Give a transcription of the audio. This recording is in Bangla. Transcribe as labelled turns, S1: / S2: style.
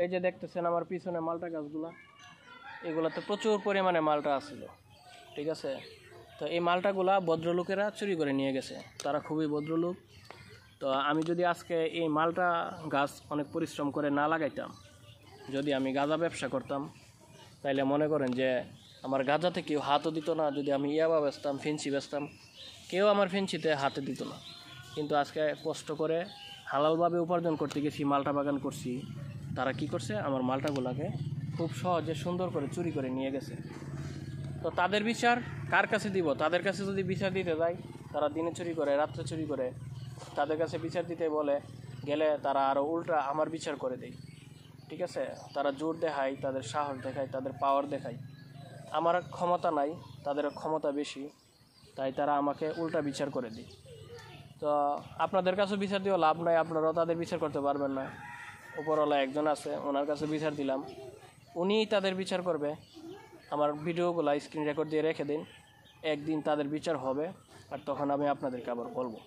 S1: এই যে দেখতেছেন আমার পিছনে মালটা গাছগুলা, এগুলাতে প্রচুর পরিমাণে মালটা আসছিল, ঠিক আছে। তো এই মালটাগুলা ভদ্রলোকেরা চুরি করে নিয়ে গেছে, তারা খুবই ভদ্রলোক। তো আমি যদি আজকে এই মালটা গাছ অনেক পরিশ্রম করে না লাগাইতাম, যদি আমি গাঁজা ব্যবসা করতাম, তাইলে মনে করেন যে আমার গাঁজাতে কেউ হাতও দিত না। যদি আমি ইয়াবা বেচতাম, ফেন্সি বেচতাম, কেউ আমার ফেন্সিতে হাতে দিত না। কিন্তু আজকে কষ্ট করে হালালভাবে উপার্জন করতে গেছি, মালটা বাগান করছি, তারা কি করছে, আমার মালটাগুলোকে খুব সহজে সুন্দর করে চুরি করে নিয়ে গেছে। তো তাদের বিচার কার কাছে দিব? তাদের কাছে যদি বিচার দিতে যাই, তারা দিনে চুরি করে, রাত্রে চুরি করে, তাদের কাছে বিচার দিতে বলে গেলে তারা আরও উল্টা আমার বিচার করে দেয়, ঠিক আছে। তারা জোর দেখায়, তাদের সাহস দেখায়, তাদের পাওয়ার দেখায়। আমার ক্ষমতা নাই, তাদের ক্ষমতা বেশি, তাই তারা আমাকে উল্টা বিচার করে দেয়। তো আপনাদের কাছেও বিচার দিয়েও লাভ নাই, আপনারাও তাদের বিচার করতে পারবেন না। উপরওয়ালা একজন আছে, ওনার কাছে বিচার দিলাম, উনিই তাদের বিচার করবে। আমার ভিডিওগুলো স্ক্রিন রেকর্ড দিয়ে রেখে দিন, একদিন তাদের বিচার হবে, আর তখন আমি আপনাদেরকে আবার বলবো।